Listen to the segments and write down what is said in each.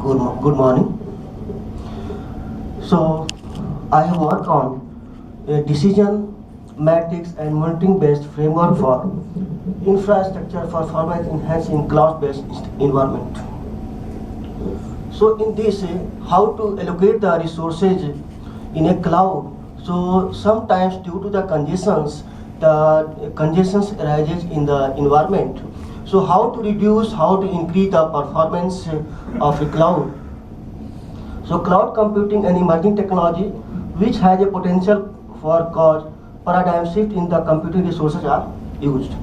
Good morning. So, I have worked on a decision matrix and monitoring based framework for infrastructure performance enhancing cloud-based environment. So, in this, how to allocate the resources in a cloud. So, sometimes due to the congestions arises in the environment. So, how to reduce, how to increase the performance of a cloud. So cloud computing and emerging technology which has a potential for cause paradigm shift in the computing resources are used.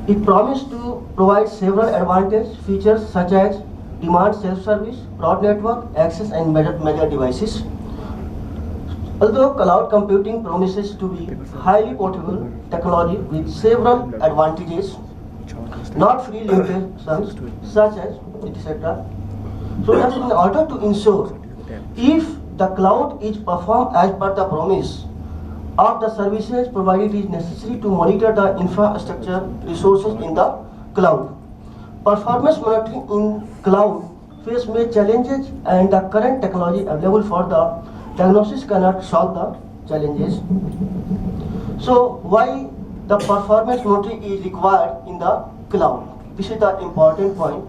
It promised to provide several advantage features such as demand self-service, broad network, access and major devices. Although cloud computing promises to be highly portable technology with several advantages, not free limitations such as etc. So that's in order to ensure if the cloud is performed as per the promise of the services provided, it is necessary to monitor the infrastructure resources in the cloud. Performance monitoring in cloud face major challenges and the current technology available for the diagnosis cannot solve the challenges. So why the performance monitoring is required in the cloud? This is the important point.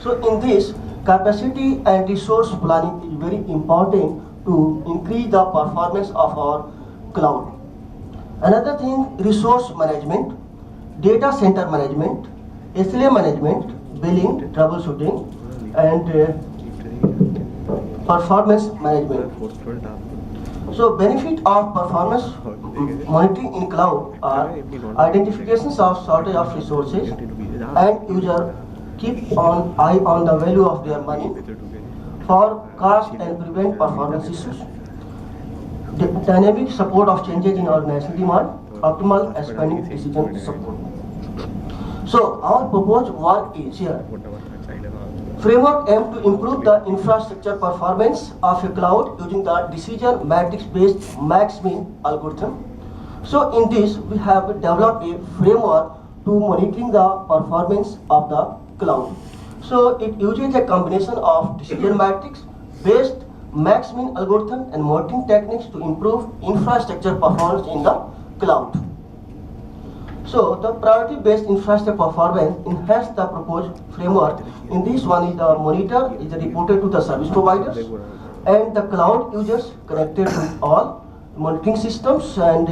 So in this, capacity and resource planning is very important to increase the performance of our cloud. Another thing, resource management, data center management, SLA management, billing, troubleshooting, and performance management. So benefit of performance monitoring in cloud are identifications of shortage of resources and user keep an eye on the value of their money for cost and prevent performance issues. The dynamic support of changes in organizational demand, optimal spending decision support. So our proposed work is here. Framework aims to improve the infrastructure performance of a cloud using the decision matrix based max-min algorithm. So in this we have developed a framework to monitoring the performance of the cloud. So it uses a combination of decision matrix based max-min algorithm and monitoring techniques to improve infrastructure performance in the cloud. So the priority-based infrastructure performance enhance the proposed framework. In this one is the monitor is reported to the service providers and the cloud users connected with all monitoring systems and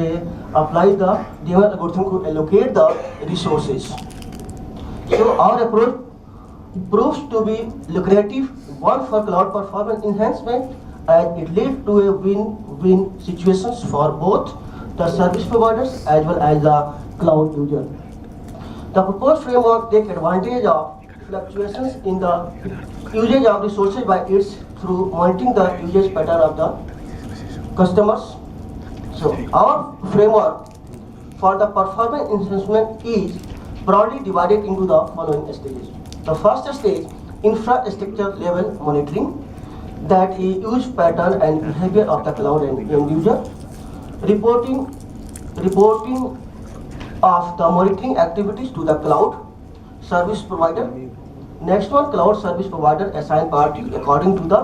apply the DML algorithm to allocate the resources. So our approach proves to be lucrative, one for cloud performance enhancement, and it leads to a win-win situations for both the service providers as well as the cloud user. The proposed framework takes advantage of fluctuations in the usage of resources by its through monitoring the usage pattern of the customers. So our framework for the performance enhancement is broadly divided into the following stages. The first stage, infrastructure level monitoring, that is use pattern and behavior of the cloud and end user. Reporting of the monitoring activities to the cloud service provider. Next one, cloud service provider assign party according to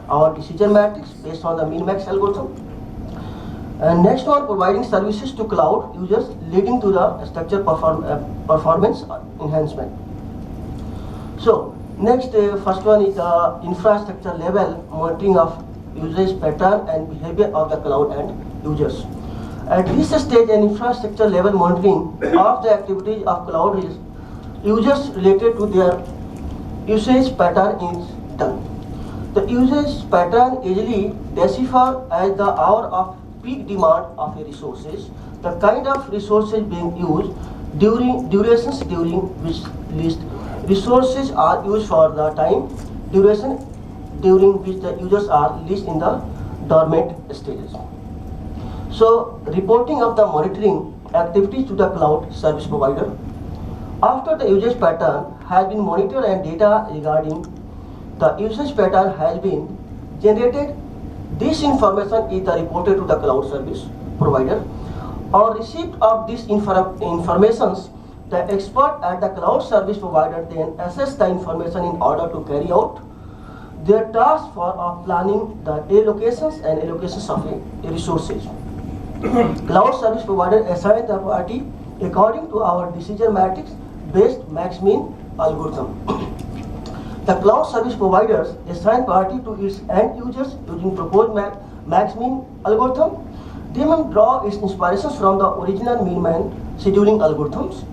our decision matrix based on the min-max algorithm. And next one, providing services to cloud users leading to the structure performance enhancement. So next, first one is the infrastructure level monitoring of usage pattern and behavior of the cloud and users. At this stage, an infrastructure level monitoring of the activities of cloud users related to their usage pattern is done. The usage pattern usually deciphered as the hour of peak demand of a resources, the kind of resources being used, durations during which list resources are used for the time duration during which the users are least in the dormant stages. So reporting of the monitoring activities to the cloud service provider. After the usage pattern has been monitored and data regarding the usage pattern has been generated, this information is reported to the cloud service provider. On receipt of this informations, the expert at the cloud service provider then assess the information in order to carry out their task for planning the allocations and allocations of a resources. Cloud service provider assign the party according to our decision matrix based max-min algorithm. The cloud service providers assign priority to its end users using proposed max-min algorithm. They may draw its inspirations from the original min-max scheduling algorithms.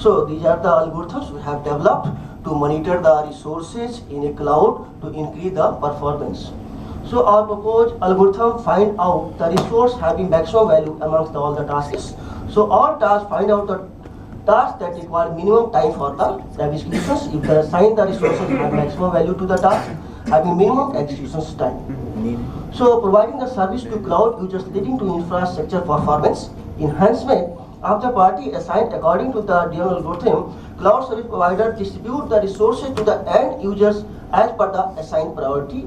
So these are the algorithms we have developed to monitor the resources in a cloud to increase the performance. So our proposed algorithm find out the resource having maximum value amongst all the tasks. So all tasks find out the tasks that require minimum time for the executions. If they assign the resources have maximum value to the task having minimum executions time. So providing the service to cloud users leading to infrastructure performance enhancement of the party assigned according to the given algorithm. Cloud service provider distribute the resources to the end users as per the assigned priority.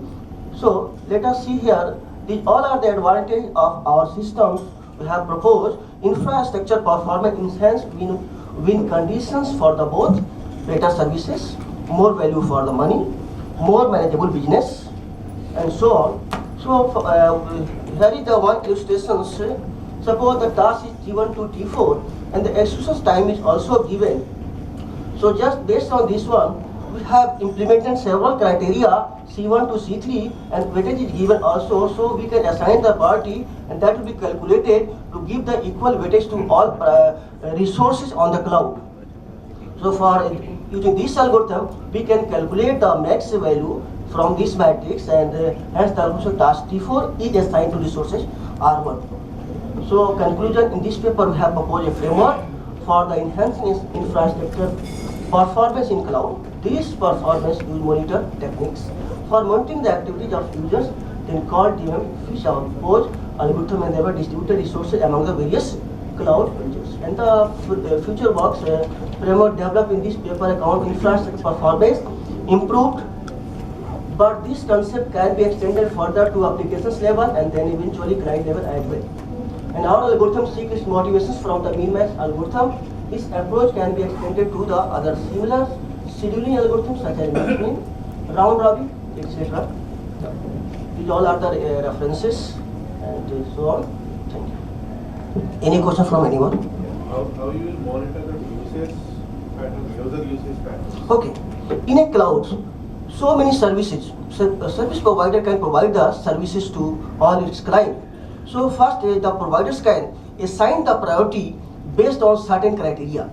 So let us see here, these all are the advantage of our systems. We have proposed infrastructure performance enhanced win conditions for the both better services, more value for the money, more manageable business, and so on. So here is the one illustration. Suppose the task is given to T4 and the execution time is also given. So just based on this one, we have implemented several criteria C1 to C3 and weightage is given also, so we can assign the priority and that will be calculated to give the equal weightage to all resources on the cloud. So for using this algorithm, we can calculate the max value from this matrix and hence the algorithm task T4 is assigned to resources R1. So conclusion, in this paper we have proposed a framework for the enhancing infrastructure performance in cloud. These performance use monitor techniques for monitoring the activities of users, then called fish outpost algorithm, and they were distributed resources among the various cloud users. And the future works framework developed in this paper account infrastructure performance improved, but this concept can be extended further to applications level and then eventually client level as well. And our algorithm seeks its motivations from the min-max algorithm. This approach can be extended to the other similar scheduling algorithms such as max-min, round robin, etc. These all are the references and so on. Thank you. Any question from anyone? How you will monitor the usage pattern, user usage pattern? Okay. In a cloud, so many services. So a service provider can provide the services to all its clients. So first, the providers can assign the priority based on certain criteria.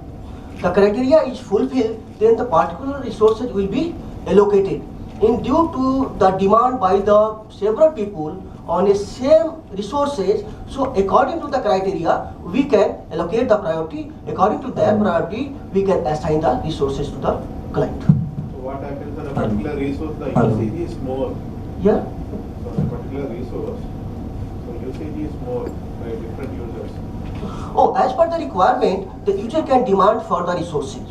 The criteria is fulfilled, then the particular resources will be allocated. In due to the demand by the several people on a same resources, so according to the criteria, we can allocate the priority. According to their priority, we can assign the resources to the client. So what happens on a particular resource, the usage is more. Yeah. So on a particular resource, so usage is more by different users. Oh, as per the requirement, the user can demand for the resources.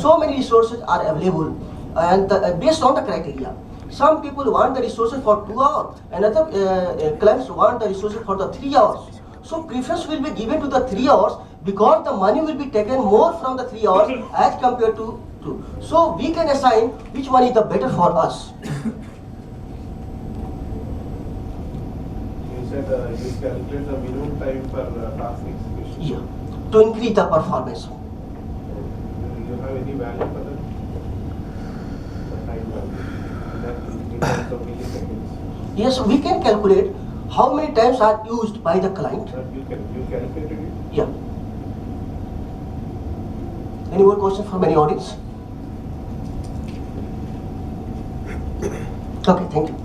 So many resources are available and based on the criteria. Some people want the resources for 2 hours, another clients want the resources for the 3 hours. So preference will be given to the 3 hours because the money will be taken more from the 3 hours as compared to 2. So we can assign which one is the better for us. You said you calculate the minimum time for task execution. Yeah, to increase the performance. Do you have any value for that? The time value. That in terms of milliseconds. Yes, we can calculate how many times are used by the client. You calculated it? Yeah. Any more questions from any audience? Okay, thank you.